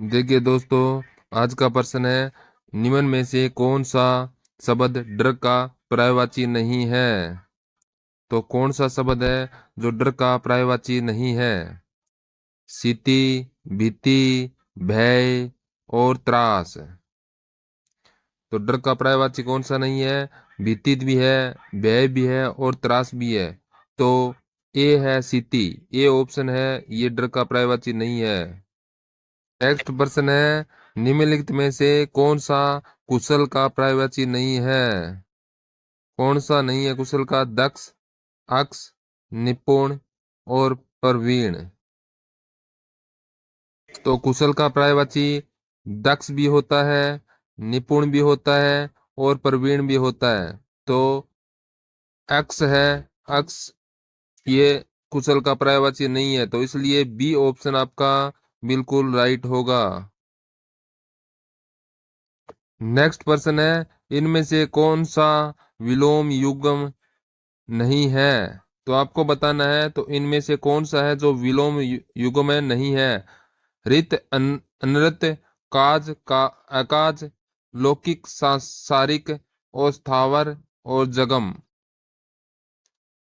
देखिए दोस्तों, आज का प्रश्न है, निम्न में से कौन सा शब्द डर का पर्यायवाची नहीं है? तो कौन सा शब्द है जो डर का पर्यायवाची नहीं है? स्थिति, भीति, भय और त्रास। तो डर का पर्यायवाची कौन सा नहीं है? भीति भी है, भय भी है और त्रास भी है। तो ए है स्थिति, ए ऑप्शन है, ये डर का पर्यायवाची नहीं है। नेक्स्ट प्रश्न है, निम्नलिखित में से कौन सा कुशल का पर्यायवाची नहीं है? कौन सा नहीं है कुशल का? दक्ष, अक्ष, निपुण और प्रवीण। तो कुशल का पर्यायवाची दक्ष भी होता है, निपुण भी होता है और प्रवीण भी होता है। तो अक्ष है, अक्ष ये कुशल का पर्यायवाची नहीं है, तो इसलिए बी ऑप्शन आपका बिल्कुल राइट होगा। नेक्स्ट प्रश्न है, इनमें से कौन सा विलोम युग्म नहीं है? तो आपको बताना है, तो इनमें से कौन सा है जो विलोम युग्म में नहीं है? रित, अनृत, काज, का अकाज, लौकिक, सांसारिक और स्थावर और जगम।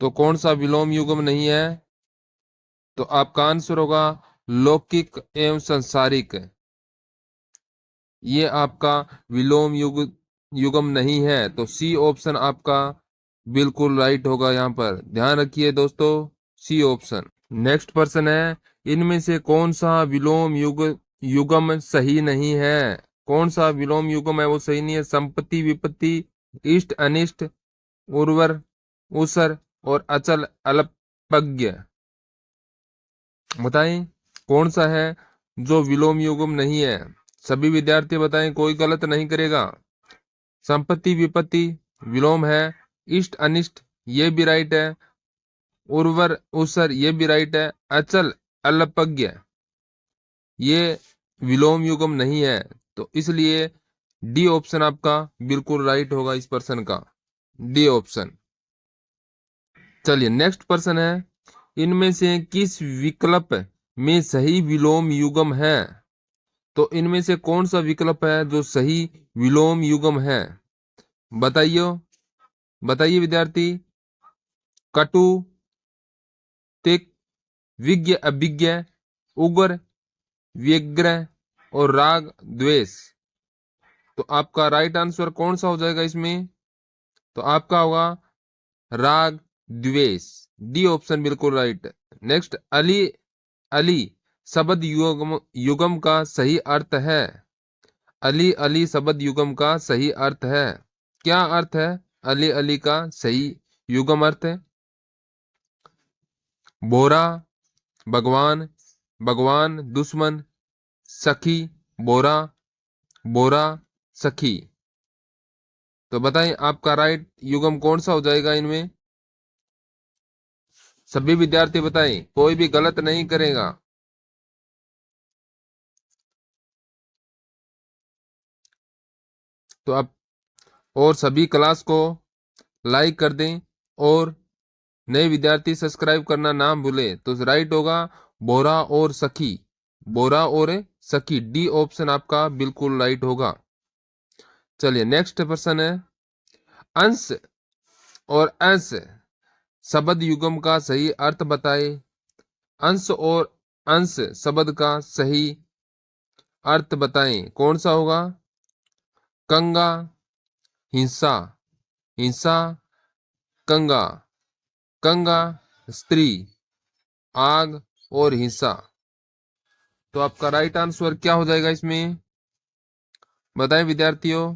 तो कौन सा विलोम युग्म नहीं है? तो आपका आंसर होगा लौकिक एवं सांसारिक। ये आपका विलोम युग्म नहीं है, तो सी ऑप्शन आपका बिल्कुल राइट होगा। यहाँ पर ध्यान रखिए दोस्तों, सी ऑप्शन। नेक्स्ट प्रश्न है, इनमें से कौन सा विलोम युग्म सही नहीं है? कौन सा विलोम युग्म है वो सही नहीं है? संपत्ति, विपत्ति, इष्ट, अनिष्ट, उर्वर, उसर और अचल, अल्पज्ञ। बताएं कौन सा है जो विलोम युग्म नहीं है? सभी विद्यार्थी बताएं, कोई गलत नहीं करेगा। संपत्ति, विपत्ति विलोम है, इष्ट, अनिष्ट ये भी राइट है, उर्वर, उसर ये भी राइट है, अचल, अल्पज्ञ ये विलोम युग्म नहीं है। तो इसलिए डी ऑप्शन आपका बिल्कुल राइट होगा इस प्रश्न का, डी ऑप्शन। चलिए नेक्स्ट प्रश्न है, इनमें से किस विकल्प में सही विलोम युग्म है? तो इनमें से कौन सा विकल्प है जो सही विलोम युग्म है? बताइए, बताइए विद्यार्थी। कटु, तिक, विज्ञ, अभिज्ञ, उग्र, व्यग्र और राग, द्वेष। तो आपका राइट आंसर कौन सा हो जाएगा इसमें? तो आपका होगा राग, द्वेष। डी ऑप्शन बिल्कुल राइट। नेक्स्ट, अली, अली शब्द युगम का सही अर्थ है? अली, अली शब्द युगम का सही अर्थ है? क्या अर्थ है अली, अली का सही युगम अर्थ? है बोरा, भगवान, भगवान, दुश्मन, सखी, बोरा, बोरा, सखी। तो बताएं आपका राइट युगम कौन सा हो जाएगा इनमें? सभी विद्यार्थी बताएं, कोई भी गलत नहीं करेगा। तो आप और सभी क्लास को लाइक कर दें और नए विद्यार्थी सब्सक्राइब करना ना भूले। तो राइट होगा बोरा और सखी, बोरा और सखी। डी ऑप्शन आपका बिल्कुल राइट होगा। चलिए नेक्स्ट प्रश्न है, अंश और अंश शब्द युग्म का सही अर्थ बताए। अंश और अंश शब्द का सही अर्थ बताएं, कौन सा होगा? कंगा, हिंसा, हिंसा, कंगा, कंगा, स्त्री, आग और हिंसा। तो आपका राइट आंसर क्या हो जाएगा इसमें? बताएं विद्यार्थियों।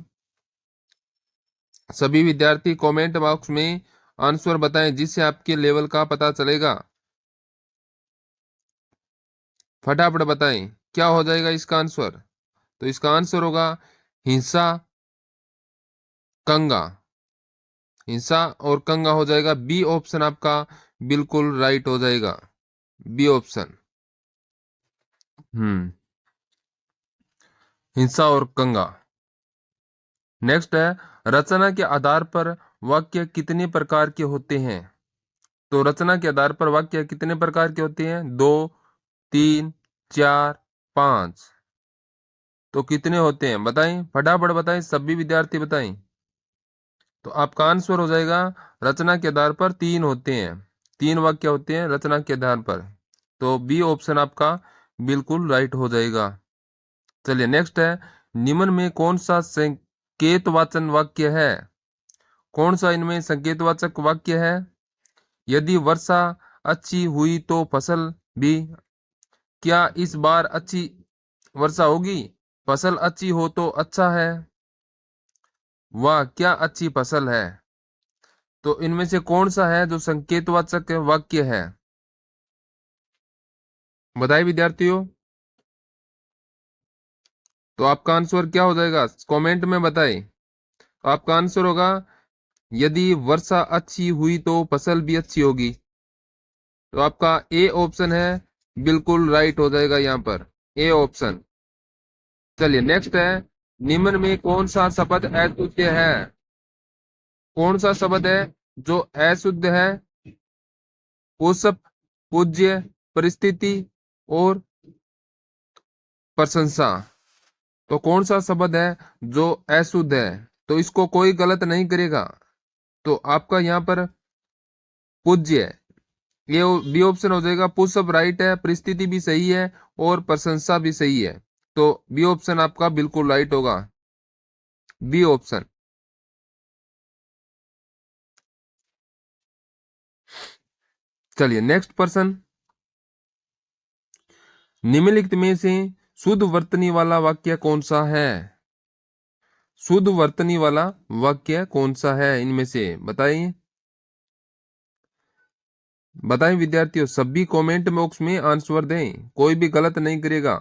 सभी विद्यार्थी कमेंट बॉक्स में आंसर बताएं, जिससे आपके लेवल का पता चलेगा। फटाफट बताएं क्या हो जाएगा इसका आंसर। तो इसका आंसर होगा हिंसा, कंगा। हिंसा और कंगा हो जाएगा। बी ऑप्शन आपका बिल्कुल राइट हो जाएगा, बी ऑप्शन। हिंसा और कंगा। नेक्स्ट है, रचना के आधार पर वाक्य कितने प्रकार के होते हैं? तो रचना के आधार पर वाक्य कितने प्रकार के होते हैं? 2, 3, 4, 5, तो कितने होते हैं बताएं, फटाफट बताएं, सभी विद्यार्थी बताएं। तो आपका आंसर हो जाएगा रचना के आधार पर 3 होते हैं, 3 वाक्य होते हैं रचना के आधार पर। तो बी ऑप्शन आपका बिल्कुल राइट हो जाएगा। चलिए नेक्स्ट है, निम्न में कौन सा संकेतवाचक वाक्य है? कौन सा इनमें संकेतवाचक वाक्य है? यदि वर्षा अच्छी हुई तो फसल भी, क्या इस बार अच्छी वर्षा होगी? फसल अच्छी हो तो अच्छा है, वाह क्या अच्छी फसल है। तो इनमें से कौन सा है जो संकेतवाचक वाक्य है? बताइए विद्यार्थियों। तो आपका आंसर क्या हो जाएगा कमेंट में बताएं। तो आपका आंसर होगा यदि वर्षा अच्छी हुई तो फसल भी अच्छी होगी। तो आपका ए ऑप्शन है बिल्कुल राइट हो जाएगा यहाँ पर, ए ऑप्शन। चलिए नेक्स्ट है, निम्न में कौन सा शब्द अशुद्ध है? कौन सा शब्द है जो अशुद्ध है? पुष्प, पूज्य, परिस्थिति और प्रशंसा। तो कौन सा शब्द है जो अशुद्ध है? तो इसको कोई गलत नहीं करेगा। तो आपका यहाँ पर पूज्य, ये बी ऑप्शन हो जाएगा। पुष्प राइट है, परिस्थिति भी सही है और प्रशंसा भी सही है। तो बी ऑप्शन आपका बिल्कुल राइट होगा, बी ऑप्शन। चलिए नेक्स्ट प्रश्न, निम्नलिखित में से शुद्ध वर्तनी वाला वाक्य कौन सा है? शुद्ध वर्तनी वाला वाक्य कौन सा है इनमें से बताइए। बताएं विद्यार्थियों, सभी कमेंट बॉक्स में आंसर दें, कोई भी गलत नहीं करेगा।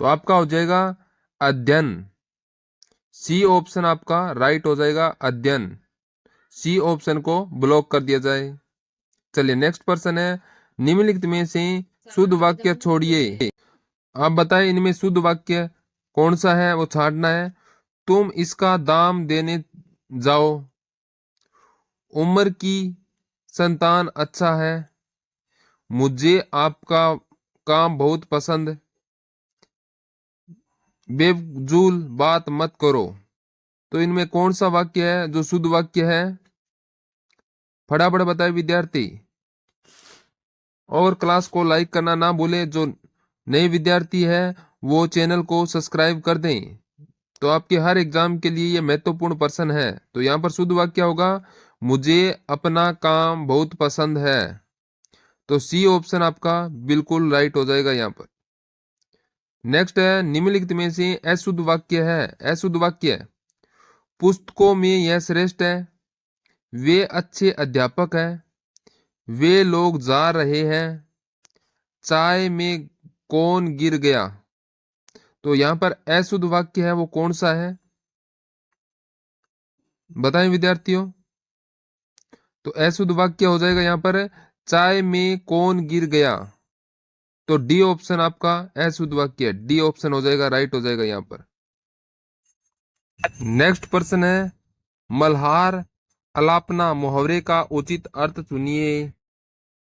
तो आपका हो जाएगा अध्ययन, सी ऑप्शन आपका राइट हो जाएगा, अध्ययन। सी ऑप्शन को ब्लॉक कर दिया जाए। चलिए नेक्स्ट प्रश्न है, निम्नलिखित में से शुद्ध वाक्य छोड़िए। आप बताएं इनमें शुद्ध वाक्य कौन सा है, वो छांटना है। तुम इसका दाम देने जाओ, उम्र की संतान अच्छा है, मुझे आपका काम बहुत पसंद, बेफजूल बात मत करो। तो इनमें कौन सा वाक्य है जो शुद्ध वाक्य है? फटाफट बताए विद्यार्थी। और क्लास को लाइक करना ना भूलें, जो नए विद्यार्थी है वो चैनल को सब्सक्राइब कर दें। तो आपके हर एग्जाम के लिए ये महत्वपूर्ण प्रश्न है। तो यहाँ पर शुद्ध वाक्य होगा मुझे अपना काम बहुत पसंद है। तो सी ऑप्शन आपका बिल्कुल राइट हो जाएगा यहाँ पर। नेक्स्ट है, निम्नलिखित में से अशुद्ध वाक्य है। अशुद्ध वाक्य, पुस्तकों में यह श्रेष्ठ है, वे अच्छे अध्यापक हैं, वे लोग जा रहे हैं, चाय में कौन गिर गया। तो यहाँ पर अशुद्ध वाक्य है वो कौन सा है बताएं विद्यार्थियों। तो अशुद्ध वाक्य हो जाएगा यहाँ पर चाय में कौन गिर गया। तो डी ऑप्शन आपका अशुद्ध वाक्य, डी ऑप्शन हो जाएगा, राइट हो जाएगा यहाँ पर। नेक्स्ट प्रश्न है, मल्हार अलापना मुहावरे का उचित अर्थ चुनिए।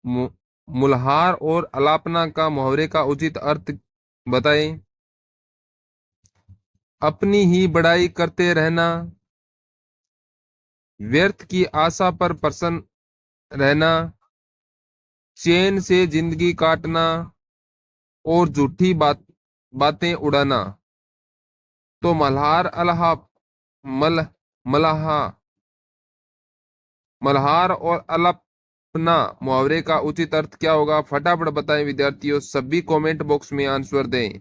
मुल्हार और अलापना का मुहावरे का उचित अर्थ बताएं। अपनी ही बड़ाई करते रहना, व्यर्थ की आशा पर प्रसन्न रहना, चैन से जिंदगी काटना और झूठी बातें उड़ाना। तो मल्हार अल्हा मल मल्हा मल्हार और अलापना मुहावरे का उचित अर्थ क्या होगा? फटाफट बताएं विद्यार्थियों, सभी कमेंट बॉक्स में आंसर दें।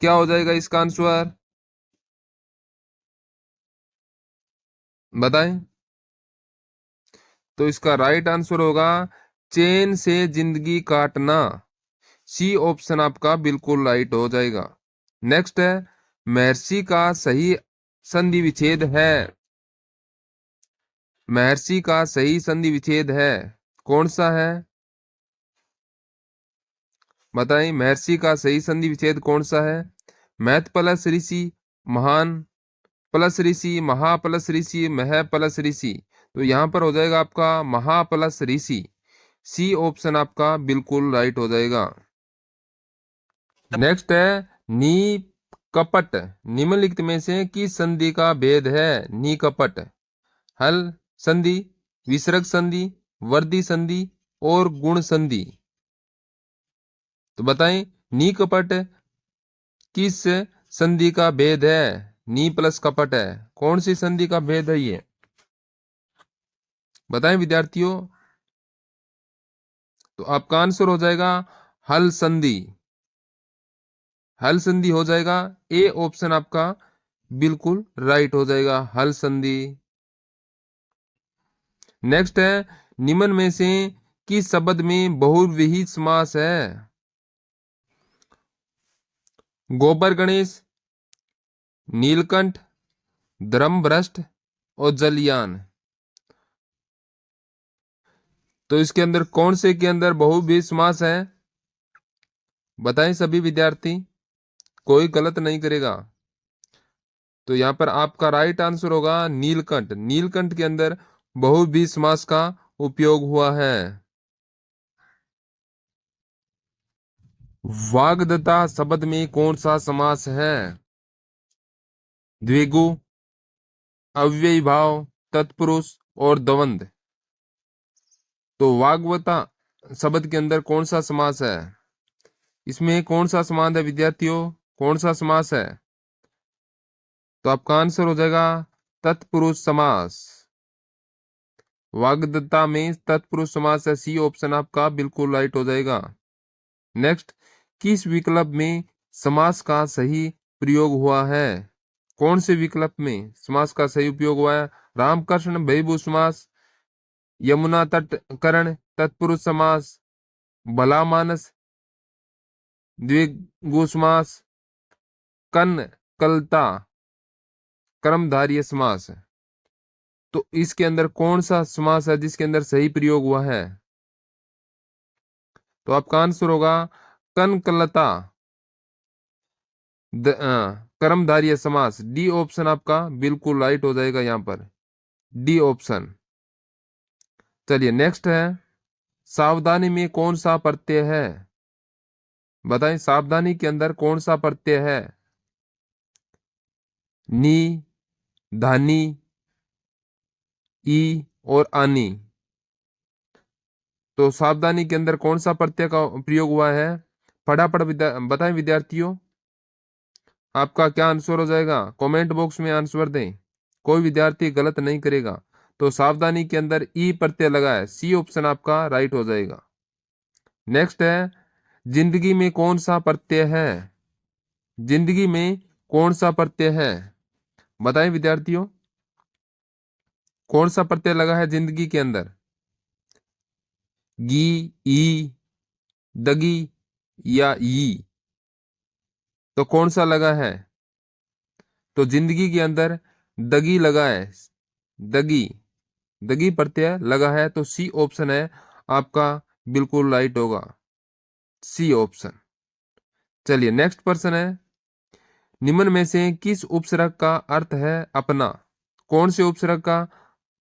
क्या हो जाएगा इसका आंसर बताएं। तो इसका राइट आंसर होगा चैन से जिंदगी काटना। सी ऑप्शन आपका बिल्कुल राइट हो जाएगा। नेक्स्ट है, महर्षि का सही संधि विच्छेद है। महर्षि का सही संधि विच्छेद है कौन सा है बताएं। महर्षि का सही संधि विच्छेद कौन सा है? महत प्लस ऋषि, महान प्लस ऋषि, महा प्लस ऋषि, मह प्लस ऋषि। तो यहाँ पर हो जाएगा आपका महा प्लस ऋषि। सी ऑप्शन आपका बिल्कुल राइट हो जाएगा। नेक्स्ट है नी कपट। निम्नलिखित में से किस संधि का भेद है? नी कपट। हल संधि, विसर्ग संधि, वर्धी संधि और गुण संधि। तो बताएं नी कपट किस संधि का भेद है? नी प्लस कपट है, कौन सी संधि का भेद है ये? बताएं विद्यार्थियों। तो आपका आंसर हो जाएगा हल संधि। हल संधि हो जाएगा, ए ऑप्शन आपका बिल्कुल राइट हो जाएगा, हल संधि। नेक्स्ट है निम्न में से किस शब्द में बहुविहित समास है? गोबर गणेश, नीलकंठ, धर्मभ्रष्ट और जलयान। तो इसके अंदर कौन से के अंदर बहुविहित समास है? बताएं सभी विद्यार्थी, कोई गलत नहीं करेगा। तो यहां पर आपका राइट आंसर होगा नीलकंठ। नीलकंठ के अंदर बहुव्रीहि समास का उपयोग हुआ है। वाग्दत्ता शब्द में कौन सा समास है? द्विगु, अव्ययी भाव, तत्पुरुष और द्वंद्व। तो वाग्वता शब्द के अंदर कौन सा समास है? इसमें कौन सा समास है विद्यार्थियों? कौन सा समास है? तो आपका आंसर हो जाएगा तत्पुरुष समास। वाग्दत्ता में तत्पुरुष समास है, सी ऑप्शन आपका बिल्कुल राइट हो जाएगा। नेक्स्ट, किस विकल्प में समास का सही प्रयोग हुआ है? कौन से विकल्प में समास का सही उपयोग हुआ है? रामकृष्ण भयभू समास, यमुना तटकरण तत्पुरुष समास, भला मानस द्विगु समास, कनकलता कर्मधारय समास। तो इसके अंदर कौन सा समास है जिसके अंदर सही प्रयोग हुआ है? तो आपका आंसर होगा कनकलता कर्मधारय समास। डी ऑप्शन आपका बिल्कुल राइट हो जाएगा यहां पर, डी ऑप्शन। चलिए नेक्स्ट है सावधानी में कौन सा प्रत्यय है? बताएं सावधानी के अंदर कौन सा प्रत्यय है? नी, धानी, ई और आनी। तो सावधानी के अंदर कौन सा प्रत्यय का प्रयोग हुआ है? फटाफट बताएं विद्यार्थियों, आपका क्या आंसर हो जाएगा? कमेंट बॉक्स में आंसर दें, कोई विद्यार्थी गलत नहीं करेगा। तो सावधानी के अंदर ई प्रत्यय लगा है, सी ऑप्शन आपका राइट हो जाएगा। नेक्स्ट है जिंदगी में कौन सा प्रत्यय है? जिंदगी में कौन सा प्रत्यय है? बताएं विद्यार्थियों, कौन सा प्रत्यय लगा है जिंदगी के अंदर? गी, ई, दगी या ई? तो कौन सा लगा है? तो जिंदगी के अंदर दगी लगा है, दगी, दगी प्रत्यय लगा है, तो सी ऑप्शन है आपका बिल्कुल राइट होगा, सी ऑप्शन। चलिए नेक्स्ट प्रश्न है निम्न में से किस उपसर्ग का अर्थ है अपना? कौन से उपसर्ग का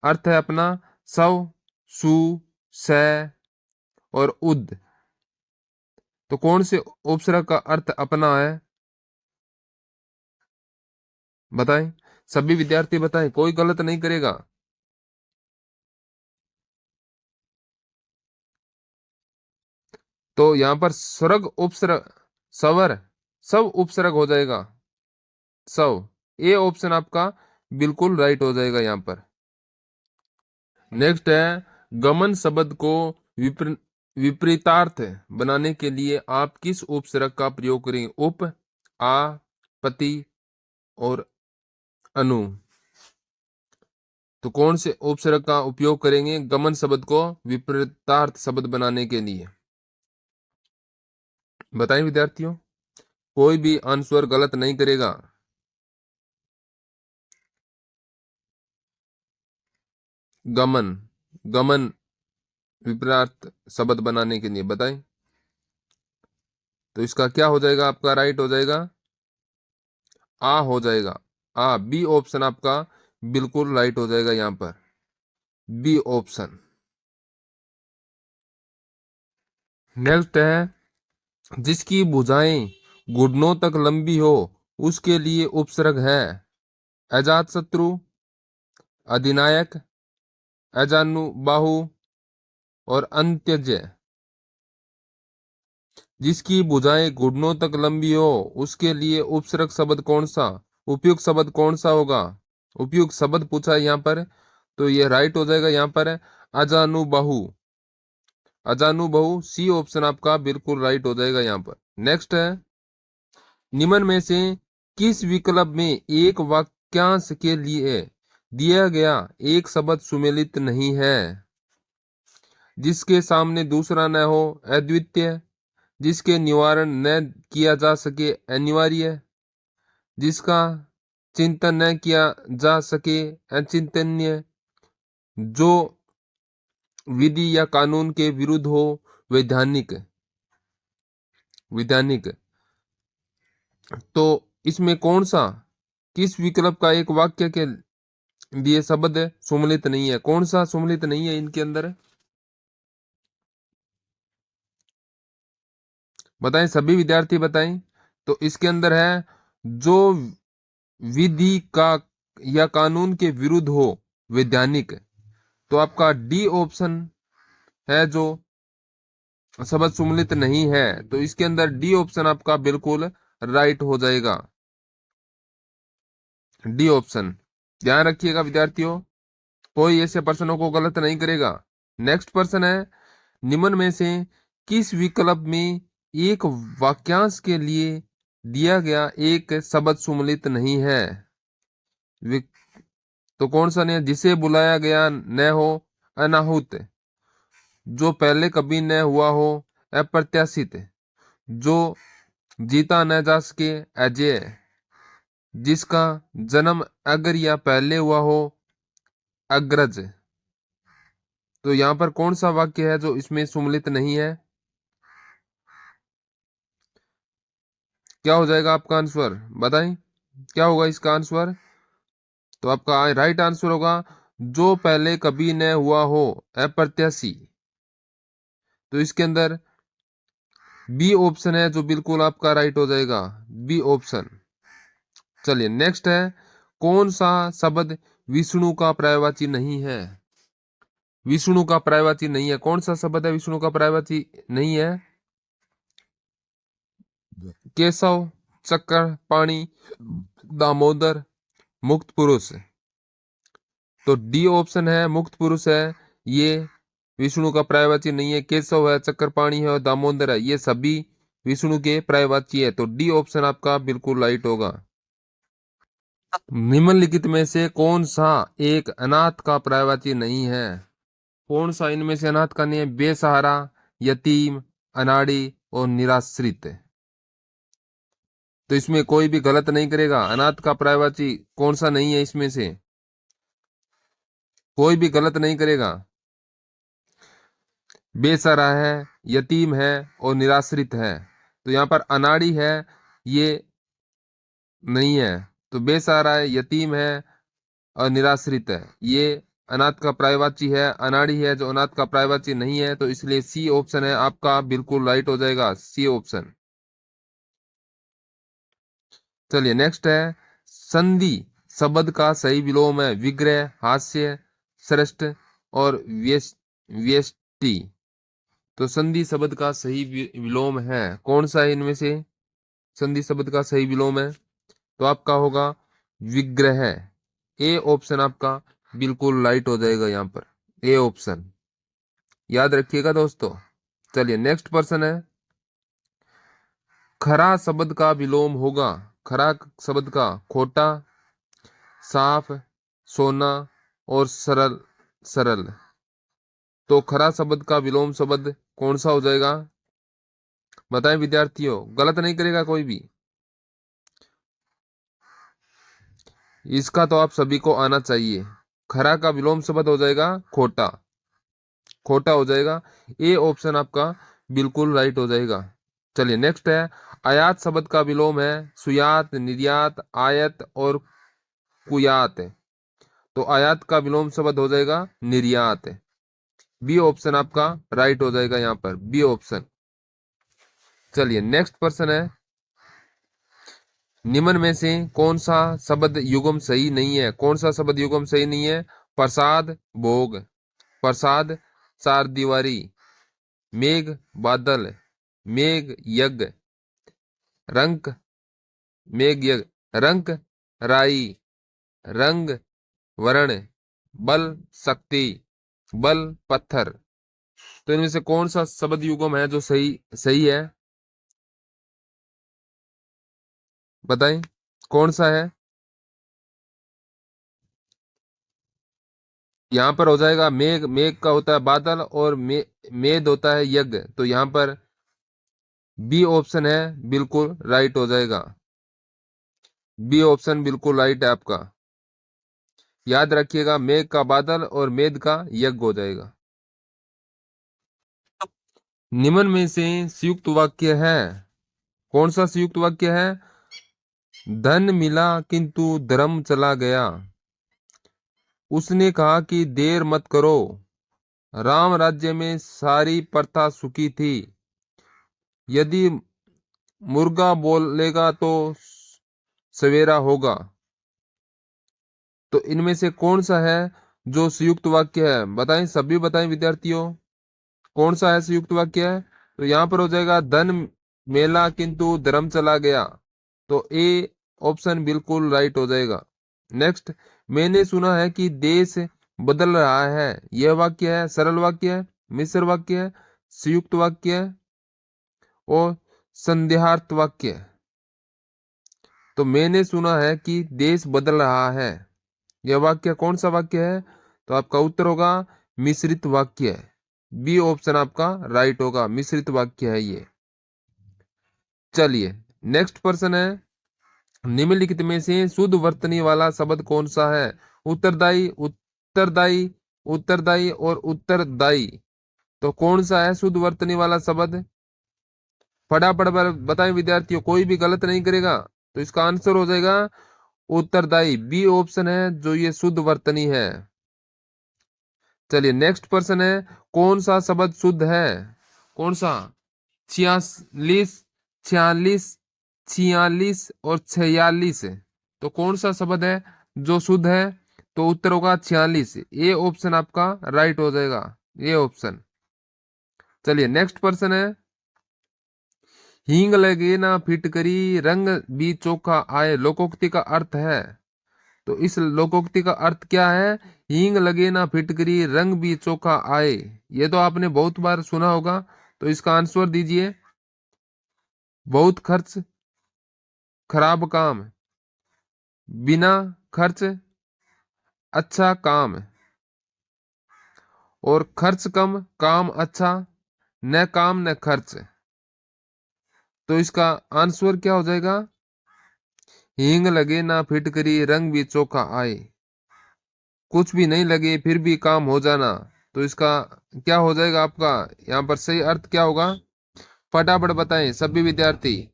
अर्थ है अपना? सव, सु, से और उद। तो कौन से उपसर्ग का अर्थ अपना है? बताएं सभी विद्यार्थी, बताएं, कोई गलत नहीं करेगा। तो यहां पर स्वर्ग उपसर्ग, सवर, सब उपसर्ग हो जाएगा, सव। ए ऑप्शन आपका बिल्कुल राइट हो जाएगा यहां पर। नेक्स्ट है गमन शब्द को विपरीतार्थ बनाने के लिए आप किस उपसर्ग का प्रयोग करेंगे? उप, आ, पति और अनु। तो कौन से उपसर्ग का उपयोग करेंगे गमन शब्द को विपरीतार्थ शब्द बनाने के लिए? बताएं विद्यार्थियों, कोई भी आंसर गलत नहीं करेगा। गमन, गमन विपरीत शब्द बनाने के लिए बताएं। तो इसका क्या हो जाएगा? आपका राइट हो जाएगा आ हो जाएगा, आ, बी ऑप्शन आपका बिल्कुल राइट हो जाएगा यहां पर, बी ऑप्शन। नेक्स्ट है जिसकी भुजाएं घुटनों तक लंबी हो उसके लिए उपसर्ग है अजातशत्रु, अधिनायक, अजानुबाहु और अंत्यज। जिसकी भुजाएं घुटनों तक लंबी हो उसके लिए उपसर्ग शब्द कौन सा, उपयुक्त शब्द कौन सा होगा? उपयुक्त शब्द पूछा है यहाँ पर, तो ये राइट हो जाएगा यहाँ पर अजानुबाहु। अजानुबाहु सी ऑप्शन आपका बिल्कुल राइट हो जाएगा यहाँ पर। नेक्स्ट है निम्न में से किस विकल्प में एक वाक्यांश के लिए दिया गया एक शब्द सुमेलित नहीं है? जिसके सामने दूसरा न हो अद्वितीय, जिसके निवारण न किया जा सके अनिवार्य, जिसका चिंतन न किया जा सके अचिंतनीय, जो विधि या कानून के विरुद्ध हो वैधानिक। वैधानिक तो इसमें कौन सा, किस विकल्प का एक वाक्य के लिए शब्द सुमेलित नहीं है? कौन सा सुमेलित नहीं है इनके अंदर? बताएं सभी विद्यार्थी बताएं। तो इसके अंदर है जो विधि का या कानून के विरुद्ध हो वैधानिक। तो आपका डी ऑप्शन है जो शब्द सुमेलित नहीं है, तो इसके अंदर डी ऑप्शन आपका बिल्कुल राइट हो जाएगा। डी ऑप्शन ध्यान रखिएगा विद्यार्थियों, कोई ऐसे प्रश्नों को गलत नहीं करेगा। नेक्स्ट प्रश्न है निम्न में से किस विकल्प में एक वाक्यांश के लिए दिया गया एक शब्द सुमेलित नहीं है? तो कौन सा नहीं है? जिसे बुलाया गया न हो अनाहुत, जो पहले कभी न हुआ हो अप्रत्याशित, जो जीता न जा सके अजेय, जिसका जन्म अगर या पहले हुआ हो अग्रज। तो यहां पर कौन सा वाक्य है जो इसमें सुमेलित नहीं है? क्या हो जाएगा आपका आंसर बताएं, क्या होगा इसका आंसर? तो आपका राइट आंसर होगा जो पहले कभी न हुआ हो अप्रत्याशी। तो इसके अंदर बी ऑप्शन है जो बिल्कुल आपका राइट हो जाएगा, बी ऑप्शन। चलिए नेक्स्ट है कौन सा शब्द विष्णु का पर्यायवाची नहीं है? विष्णु का पर्यायवाची नहीं है, कौन सा शब्द है विष्णु का पर्यायवाची नहीं है? केशव, चक्र पाणी, दामोदर, मुक्त पुरुष। तो डी ऑप्शन है मुक्त पुरुष है, ये विष्णु का पर्यायवाची नहीं है। केशव है, चक्रपाणी है और दामोदर है, ये सभी विष्णु के पर्यायवाची है। तो डी ऑप्शन आपका बिल्कुल राइट होगा। निम्नलिखित में से कौन सा एक अनाथ का पर्यायवाची नहीं है? कौन सा इनमें से अनाथ का नहीं है? बेसहारा, यतीम, अनाड़ी और निराश्रित। तो इसमें कोई भी गलत नहीं करेगा। अनाथ का पर्यायवाची कौन सा नहीं है इसमें से? कोई भी गलत नहीं करेगा। बेसहारा है, यतीम है और निराश्रित है। तो यहाँ पर अनाड़ी है, ये नहीं है। तो बेसहारा है, यतीम है और निराश्रित है, ये अनाथ का पर्यायवाची है। अनाड़ी है जो अनाथ का पर्यायवाची नहीं है, तो इसलिए सी ऑप्शन है आपका बिल्कुल राइट हो जाएगा, सी ऑप्शन। चलिए नेक्स्ट है संधि शब्द का सही विलोम है विग्रह, हास्य, श्रेष्ठ और व्यष्टि। तो संधि शब्द का सही विलोम है कौन सा है इनमें से? संधि शब्द का सही विलोम है तो आपका होगा विग्रह। ए ऑप्शन आपका बिल्कुल राइट हो जाएगा यहाँ पर, ए ऑप्शन याद रखिएगा दोस्तों। चलिए नेक्स्ट प्रश्न है खरा शब्द का विलोम होगा, खरा शब्द का खोटा, साफ, सोना और सरल। सरल तो खरा शब्द का विलोम शब्द कौन सा हो जाएगा बताएं विद्यार्थियों, गलत नहीं करेगा कोई भी। इसका तो आप सभी को आना चाहिए। खरा का विलोम शब्द हो जाएगा खोटा, खोटा हो जाएगा। ए ऑप्शन आपका बिल्कुल राइट हो जाएगा। चलिए नेक्स्ट है आयात शब्द का विलोम है सुयात, निर्यात, आयत और कुयात। तो आयात का विलोम शब्द हो जाएगा निर्यात। बी ऑप्शन आपका राइट हो जाएगा यहाँ पर, बी ऑप्शन। चलिए नेक्स्ट प्रश्न है, निम्न में से कौन सा शब्द युग्म सही नहीं है? कौन सा शब्द युग्म सही नहीं है? प्रसाद भोग, प्रसाद चार दीवारी, मेघ बादल, मेघ यज्ञ, रंक मेघ यज्ञ, रंक राई, रंग वर्ण, बल शक्ति, बल पत्थर। तो इनमें से कौन सा शब्द युग्म है जो सही सही है? बताएं कौन सा है? यहाँ पर हो जाएगा मेघ, मेघ का होता है बादल, और मेद होता है यज्ञ। तो यहाँ पर बी ऑप्शन है बिल्कुल राइट हो जाएगा। बी ऑप्शन बिल्कुल राइट है आपका। याद रखिएगा, मेघ का बादल और मेद का यज्ञ हो जाएगा। निम्न में से संयुक्त वाक्य है, कौन सा संयुक्त वाक्य है? धन मिला किंतु धर्म चला गया, उसने कहा कि देर मत करो, राम राज्य में सारी प्रथा सुखी थी, यदि मुर्गा बोलेगा तो सवेरा होगा। तो इनमें से कौन सा है जो संयुक्त वाक्य है? बताएं, सभी बताएं विद्यार्थियों, कौन सा है संयुक्त वाक्य है? तो यहाँ पर हो जाएगा धन मेला किंतु धर्म चला गया। तो ए ऑप्शन बिल्कुल राइट हो जाएगा। नेक्स्ट, मैंने सुना है कि देश बदल रहा है, यह वाक्य है सरल वाक्य है, मिश्र वाक्य है, संयुक्त वाक्य है और संदेहार्थ वाक्य है। तो मैंने सुना है कि देश बदल रहा है, यह वाक्य कौन सा वाक्य है? तो आपका उत्तर होगा मिश्रित वाक्य है। बी ऑप्शन आपका राइट होगा, मिश्रित वाक्य है ये। चलिए नेक्स्ट प्रश्न है, निम्नलिखित में से शुद्ध वर्तनी वाला शब्द कौन सा है? उत्तरदायी, उत्तरदायी, उत्तरदायी और उत्तरदायी। तो कौन सा है शुद्ध वर्तनी वाला शब्द? फटाफट बताएं विद्यार्थियों, कोई भी गलत नहीं करेगा। तो इसका आंसर हो जाएगा उत्तरदायी। बी ऑप्शन है जो ये शुद्ध वर्तनी है। चलिए नेक्स्ट प्रश्न है, कौन सा शब्द शुद्ध है? कौन सा? 46, 46, 46 और 46। तो कौन सा शब्द है जो शुद्ध है? तो उत्तर होगा 46। ए ऑप्शन आपका राइट हो जाएगा, ए ऑप्शन। चलिए नेक्स्ट प्रश्न है, हींग लगे ना फिटकरी, रंग भी चोखा आए, लोकोक्ति का अर्थ है। तो इस लोकोक्ति का अर्थ क्या है? हींग लगे ना फिटकरी, रंग भी चोखा आए। ये तो आपने बहुत बार सुना होगा। तो इसका आंसर दीजिए। बहुत खर्च खराब काम, बिना खर्च अच्छा काम, और खर्च कम काम अच्छा, न काम न खर्च। तो इसका आंसर क्या हो जाएगा? हींग लगे ना फिटकरी, रंग भी चोखा आए। कुछ भी नहीं लगे फिर भी काम हो जाना। तो इसका क्या हो जाएगा आपका? यहाँ पर सही अर्थ क्या होगा? फटाफट बताएं सभी विद्यार्थी,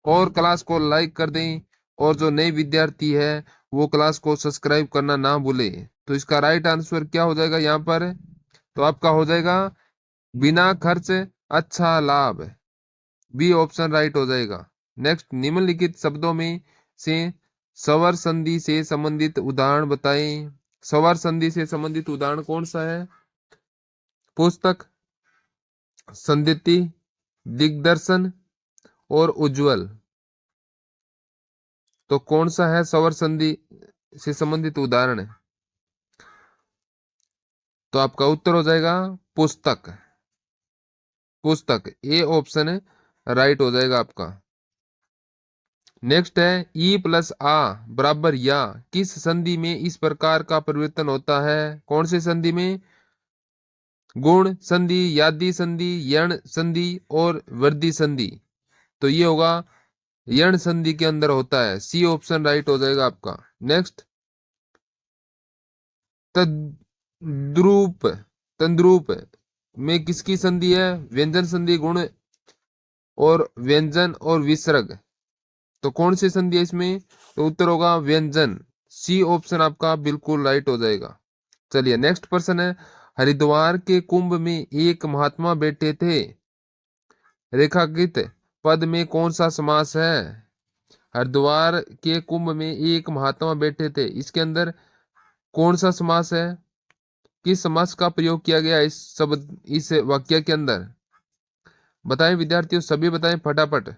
और क्लास को लाइक कर दें, और जो नए विद्यार्थी है वो क्लास को सब्सक्राइब करना ना भूले। तो इसका राइट आंसर क्या हो जाएगा यहाँ पर? तो आपका हो जाएगा बिना खर्च अच्छा लाभ। बी ऑप्शन राइट हो जाएगा। नेक्स्ट, निम्नलिखित शब्दों में से स्वर संधि से संबंधित उदाहरण बताएं। स्वर संधि से संबंधित उदाहरण कौन सा है? पुस्तक, संदिग्धि, दिग्दर्शन और उज्जवल। तो कौन सा है स्वर संधि से संबंधित उदाहरण? तो आपका उत्तर हो जाएगा पुस्तक। पुस्तक ए ऑप्शन राइट हो जाएगा आपका। नेक्स्ट है, ई प्लस आ बराबर या, किस संधि में इस प्रकार का परिवर्तन होता है? कौन से संधि में? गुण संधि, यादी संधि, यण संधि और वृद्धि संधि। तो ये होगा यण संधि के अंदर होता है। सी ऑप्शन राइट हो जाएगा आपका। नेक्स्ट, तद्रूप, तद्रूप में किसकी संधि है? व्यंजन संधि, गुण और व्यंजन और विसर्ग। तो कौन सी संधि है इसमें? तो उत्तर होगा व्यंजन। सी ऑप्शन आपका बिल्कुल राइट हो जाएगा। चलिए नेक्स्ट प्रश्न है, हरिद्वार के कुंभ में एक महात्मा बैठे थे, रेखाकृत पद में कौन सा समास है? हरिद्वार के कुंभ में एक महात्मा बैठे थे, इसके अंदर कौन सा समास है? किस समास का प्रयोग किया गया इस वाक्य के अंदर? बताएं विद्यार्थियों, सभी बताएं फटाफट,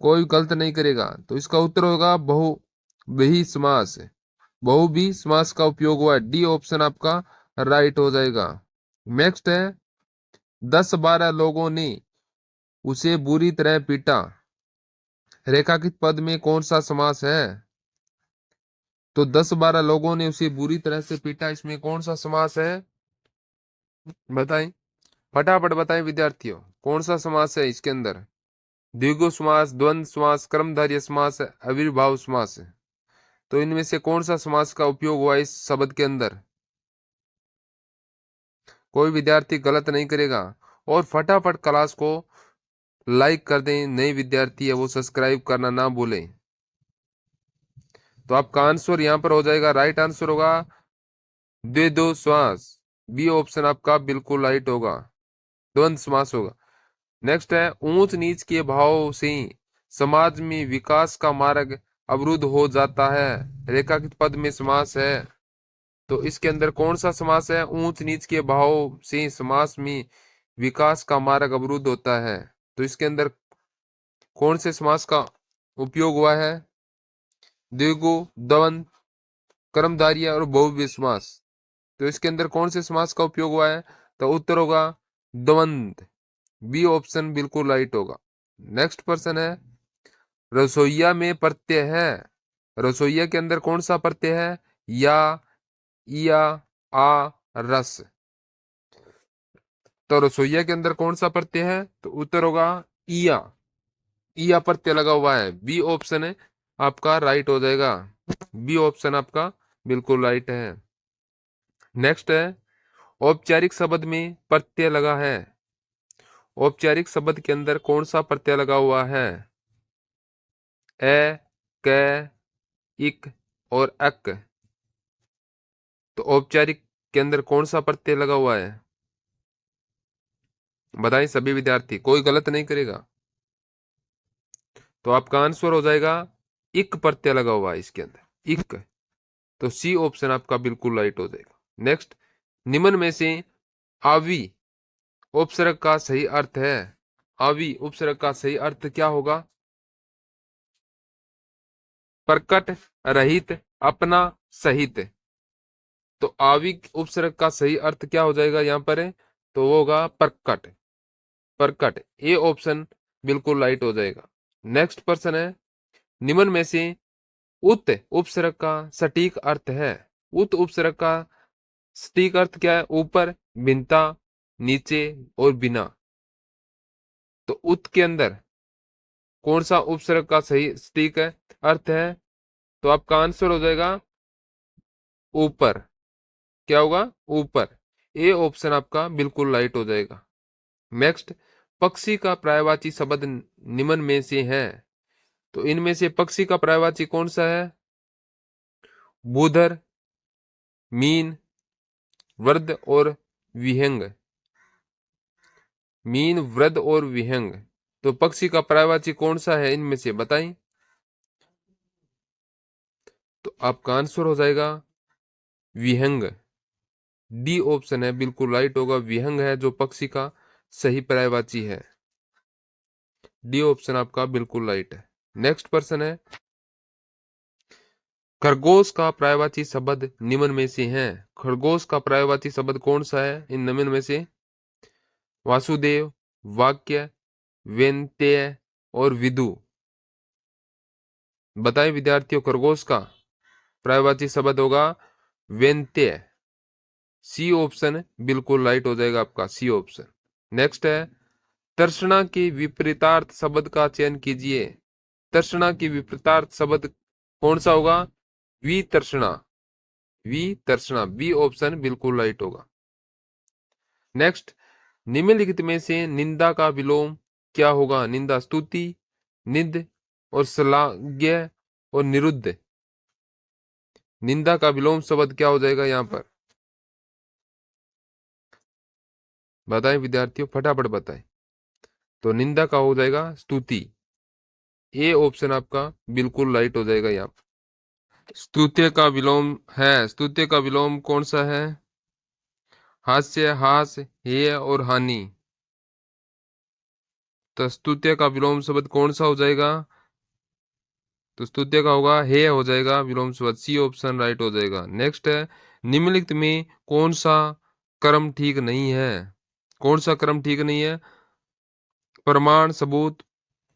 कोई गलत नहीं करेगा। तो इसका उत्तर होगा बहुव्रीहि समास। बहुव्रीहि समास का उपयोग हुआ है, डी ऑप्शन आपका राइट हो जाएगा। नेक्स्ट है 10-12 लोगों ने उसे बुरी तरह पीटा, रेखांकित पद में कौन सा समास है? तो 10-12 लोगों ने उसे बुरी तरह से पीटा, इसमें कौन सा समास है? बताएं फटाफट बताएं विद्यार्थियों, कौन सा समास है इसके अंदर? द्विगु समास, द्वंद्व समास, कर्मधारय समास, अविर्भाव समास। तो इनमें से कौन सा समास का उपयोग हुआ इस शब्द के अंदर? कोई विद्यार्थी गलत नहीं करेगा। और फटाफट क्लास को लाइक कर दें, नए विद्यार्थी है वो सब्सक्राइब करना ना भूलें। तो आपका आंसर यहां पर हो जाएगा, राइट आंसर होगा द्विगु समास, बी ऑप्शन आपका बिल्कुल राइट होगा, द्वंद्व समास होगा। नेक्स्ट है ऊंच नीच के भाव से समाज में विकास का मार्ग अवरुद्ध हो जाता है, रेखांकित पद में समास है। तो इसके अंदर कौन सा समास है? ऊंच नीच के भाव से समाज में विकास का मार्ग अवरुद्ध होता है। तो इसके अंदर कौन से समास का उपयोग हुआ है? द्विगु, द्वंद्व, कर्मधारय और बहुव्रीहि समास। तो इसके अंदर कौन से समास का उपयोग हुआ है? तो उत्तर होगा द्वंद्व, बी ऑप्शन बिल्कुल राइट होगा। नेक्स्ट प्रश्न है रसोईया में प्रत्यय है, रसोईया के अंदर कौन सा प्रत्यय है? या, इया, आ, रस। तो रसोईया के अंदर कौन सा प्रत्यय है? तो उत्तर होगा इया, इया प्रत्यय लगा हुआ है, बी ऑप्शन है आपका राइट हो जाएगा, बी ऑप्शन आपका बिल्कुल राइट है। नेक्स्ट है औपचारिक शब्द में प्रत्यय लगा है, औपचारिक शब्द के अंदर कौन सा प्रत्यय लगा हुआ है? ए, क, इक और अक। तो औपचारिक के अंदर कौन सा प्रत्यय लगा हुआ है? बताएं सभी विद्यार्थी, कोई गलत नहीं करेगा। तो आपका आंसर हो जाएगा इक प्रत्यय लगा हुआ है इसके अंदर, इक। तो सी ऑप्शन आपका बिल्कुल राइट हो जाएगा। नेक्स्ट, निम्न में से आवी उपसर्ग का सही अर्थ है, आवी उपसर्ग का सही अर्थ क्या होगा? प्रकट, रहित, अपना, सहित। तो आवी उपसर्ग का सही अर्थ क्या हो जाएगा यहाँ पर है? तो वो होगा प्रकट, प्रकट, ए ऑप्शन बिल्कुल राइट हो जाएगा। नेक्स्ट प्रश्न है निम्न में से उत उपसर्ग का सटीक अर्थ है, उत उपसर्ग का सटीक अर्थ क्या है? ऊपर, भिन्नता, नीचे और बिना। तो उत के अंदर कौन सा उपसर्ग का सही सटीक है अर्थ है? तो आपका आंसर हो जाएगा ऊपर। क्या होगा? ऊपर, ए ऑप्शन आपका बिल्कुल राइट हो जाएगा। नेक्स्ट, पक्षी का पर्यायवाची शब्द निम्न में से है, तो इनमें से पक्षी का पर्यायवाची कौन सा है? बूधर, मीन, वृद्ध और विहंग, मीन, वृद्ध और विहंग। तो पक्षी का पर्यायवाची कौन सा है इनमें से? बताएं। तो आपका आंसर हो जाएगा विहंग, डी ऑप्शन है बिल्कुल राइट होगा, विहंग है जो पक्षी का सही पर्यायवाची है, डी ऑप्शन आपका बिल्कुल राइट है। नेक्स्ट प्रश्न है खरगोश का पर्यायवाची शब्द निम्न में से है, खरगोश का पर्यायवाची शब्द कौन सा है इन निम्न में से? वासुदेव, वाक्य, व्यंत्यय और विदु। बताएं विद्यार्थियों, खरगोश का पर्यायवाची शब्द होगा व्यंत्यय, सी ऑप्शन बिल्कुल राइट हो जाएगा आपका, सी ऑप्शन। नेक्स्ट है तर्षणा के विपरीतार्थ शब्द का चयन कीजिए, तर्षणा के विपरीतार्थ शब्द कौन सा होगा? वितर्षणा, वितर्षणा, बी ऑप्शन बिल्कुल राइट होगा। नेक्स्ट, निम्नलिखित में से निंदा का विलोम क्या होगा? निंदा स्तुति, निंद और श्लाघ्य और निरुद्ध। निंदा का विलोम शब्द क्या हो जाएगा यहां पर? बताएं विद्यार्थियों, फटाफट बताएं। तो निंदा का हो जाएगा स्तुति। ए ऑप्शन आपका बिल्कुल राइट हो जाएगा यहाँ। स्तुत्य का विलोम है, स्तुत्य का विलोम कौन सा है? हास्य, हास, हेय और हानि। तो स्तुत्य का विलोम शब्द कौन सा हो जाएगा? तो स्तुत्य का होगा हे हो जाएगा विलोम शब्द, सी ऑप्शन राइट हो जाएगा। नेक्स्ट है, निम्नलिखित में कौन सा कर्म ठीक नहीं है? कौन सा कर्म ठीक नहीं है? प्रमाण, सबूत,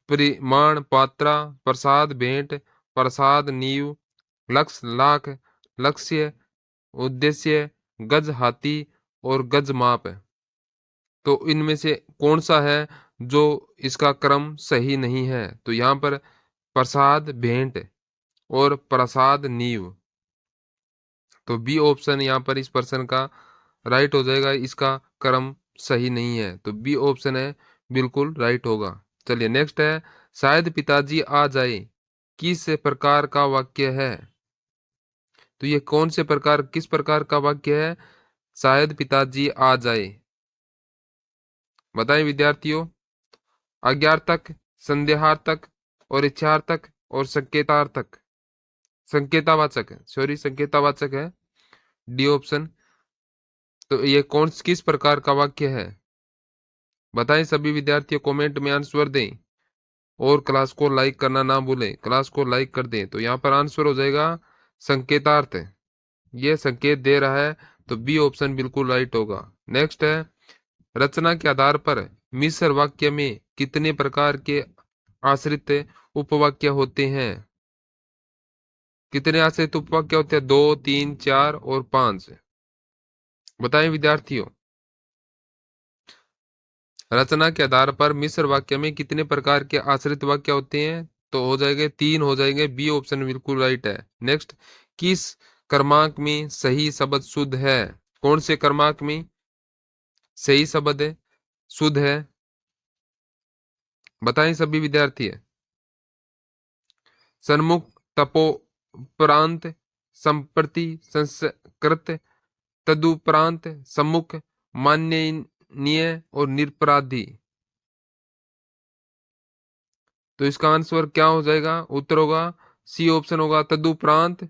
परिमाण, पात्रा, प्रसाद, भेंट, प्रसाद, नींव, लक्ष्य, लाख, लक्ष्य, उद्देश्य, गज, हाथी और गज, माप। तो इनमें से कौन सा है जो इसका क्रम सही नहीं है? तो यहाँ पर प्रसाद, भेंट और प्रसाद, नींव। तो बी ऑप्शन यहाँ पर इस पर्सन का राइट हो जाएगा, इसका क्रम सही नहीं है। तो बी ऑप्शन है बिल्कुल राइट होगा। चलिए नेक्स्ट है, शायद पिताजी आ जाए, किस प्रकार का वाक्य है? तो ये कौन से प्रकार, किस प्रकार का वाक्य है? शायद पिताजी आ जाए, बताएं विद्यार्थियों। अज्ञार्थक, संदेहार्थक और इच्छार्थक और संकेतार्थक, संकेतावाचक, सॉरी संकेतावाचक है डी ऑप्शन। तो ये कौन किस प्रकार का वाक्य है? बताएं सभी विद्यार्थी, कमेंट में आंसर दें और क्लास को लाइक करना ना भूलें, क्लास को लाइक कर दें। तो यहाँ पर आंसर हो जाएगा संकेतार्थ, ये संकेत दे रहा है, तो बी ऑप्शन बिल्कुल राइट होगा। नेक्स्ट है, रचना के आधार पर मिश्र वाक्य में कितने प्रकार के आश्रित उपवाक्य होते हैं? कितने आश्रित उपवाक्य होते हैं? 2, 3, 4 और 5। बताएं विद्यार्थियों, रचना के आधार पर मिश्र वाक्य में कितने प्रकार के आश्रित वाक्य होते हैं? तो हो जाएंगे 3 हो जाएंगे, बी ऑप्शन बिल्कुल राइट है। नेक्स्ट, किस क्रमांक में सही शब्द शुद्ध है? कौन से क्रमांक में सही शब्द है शुद्ध है? बताएं सभी विद्यार्थी। सन्मुख, तपोपरांत, संप्रति, संस्कृत, तदुपरांत, सम्मुख, माननीय और निरपराधी। तो इसका आंसर क्या हो जाएगा? उत्तर होगा सी ऑप्शन होगा तदुपरांत,